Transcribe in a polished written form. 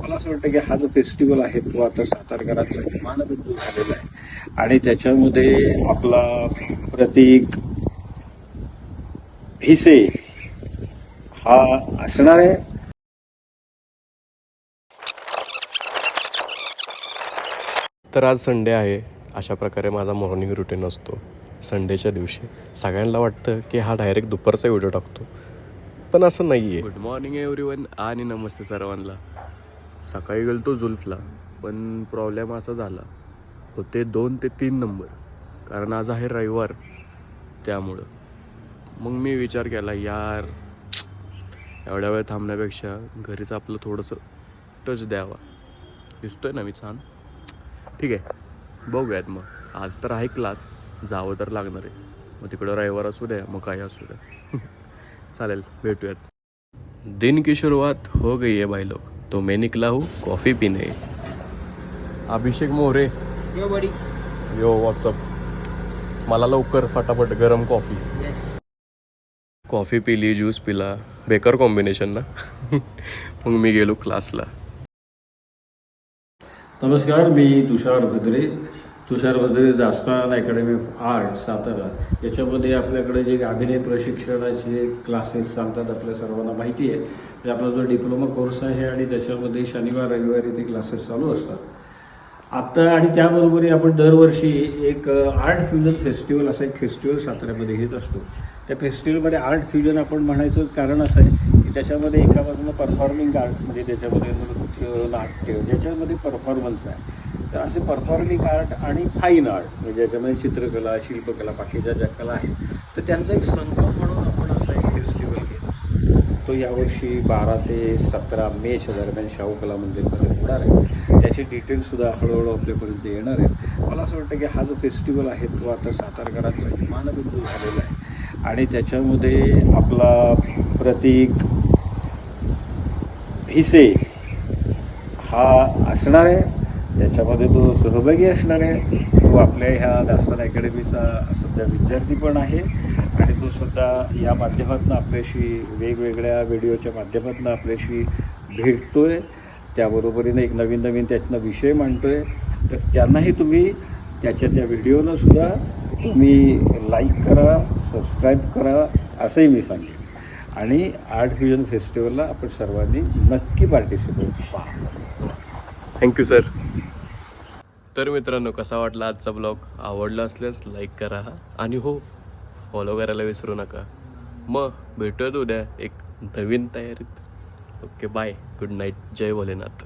मला असं वाटतं की हा जो फेस्टिवल आहे तो आता सातारकरांचा मानबिंदू झालेला आहे आणि त्याच्यामध्ये आपला प्रतीक भिसे हा असणार आहे. तर आज संडे आहे. अशा प्रकारे माझा मॉर्निंग रुटीन असतो. संडेच्या दिवशी सगळ्यांना वाटतं की हा डायरेक्ट दुपारचा व्हिडिओ टाकतो, पण असं नाही आहे. गुड मॉर्निंग एव्हरीवन आणि नमस्ते सर्वांना. सकाळी गेलो तो जुल्फला, पण प्रॉब्लेम असा झाला होते 2 ते 3 नंबर, कारण आज आहे रविवार. त्यामुळं मग मी विचार केला, यार एवढ्या वेळ थांबण्यापेक्षा घरीच आपलं थोडंसं टच द्यावा. दिसतोय ना मी छान? ठीक आहे, बघूयात. मग आज तर आहे क्लास, जावं तर लागणार आहे. मग तिकडं रविवार असू द्या, मग काय असू द्या. चालेल, भेटूयात. दिन की शुरुआत हो गई है भाई लोग, तो मैं निकला हूँ कॉफ़ी पीने. अभिषेक मोरे, यो बडी. यो व्हॉट्सअप. मला लवकर फटाफट गरम कॉफी. कॉफी पिली, ज्यूस पिला, बेकार कॉम्बिनेशन ना. मग मी गेलो क्लासला. नमस्कार, मी तुषार भद्रे दास्तान अकॅडमी ऑफ आर्ट सातारा. याच्यामध्ये आपल्याकडे जे अभिनय प्रशिक्षणाचे क्लासेस चालतात आपल्या सर्वांना माहिती आहे. म्हणजे आपला जो डिप्लोमा कोर्स आहे आणि त्याच्यामध्ये शनिवार रविवारी ते क्लासेस चालू असतात. आता आणि त्याबरोबरही आपण दरवर्षी एक आर्ट फ्युजन फेस्टिवल असा एक फेस्टिवल साताऱ्यामध्ये घेत असतो. त्या फेस्टिवलमध्ये आर्ट फ्युजन आपण म्हणायचं कारण असं आहे की त्याच्यामध्ये एका बाजूला परफॉर्मिंग आर्ट, म्हणजे त्याच्यामध्ये नृत्य, नाट्य, ज्याच्यामध्ये परफॉर्मन्स आहे. तर असे परफॉर्मिंग आर्ट आणि फाईन आर्ट, म्हणजे ज्याच्यामध्ये चित्रकला, शिल्पकला, बाकीच्या ज्या कला आहेत, तर त्यांचा एक संगम म्हणून आपण असा एक फेस्टिवल घेतो. तो यावर्षी 12 ते 17 मेच्या दरम्यान शाहू कला मंदिरमध्ये होणार आहे. त्याची डिटेल्ससुद्धा हळूहळू आपल्यापर्यंत येणार आहेत. मला असं वाटतं की हा जो फेस्टिवल आहे तो आता सातारकरांचा मानबिंदू झालेला आहे आणि त्याच्यामध्ये आपला प्रतीक भिसे हा असणार आहे. त्याच्यामध्ये तो सहभागी असणार आहे. तो आपल्या ह्या दास्तान अकॅडमीचा सध्या विद्यार्थी पण आहे आणि तो सुद्धा या माध्यमातून आपल्याशी वेगवेगळ्या व्हिडिओच्या माध्यमातून आपल्याशी भेटतो आहे. त्याबरोबरीने एक नवीन त्यातनं विषय मांडतो आहे. तर त्यांनाही तुम्ही त्या व्हिडिओनं सुद्धा तुम्ही लाईक करा, सबस्क्राईब करा असंही मी सांगेन. आणि आर्ट फ्युजन फेस्टिवलला आपण सर्वांनी नक्की पार्टिसिपेट पहा. Thank you sir. तर मित्रांनो, कसा वाटला आजचा ब्लॉग? आवडला असल्यास लाईक करा आणि हो, फॉलो करायला विसरू नका. मग भेटूयात उद्या एक नवीन तयारीत. ओके, बाय, गुड नाईट, जय भोलेनाथ.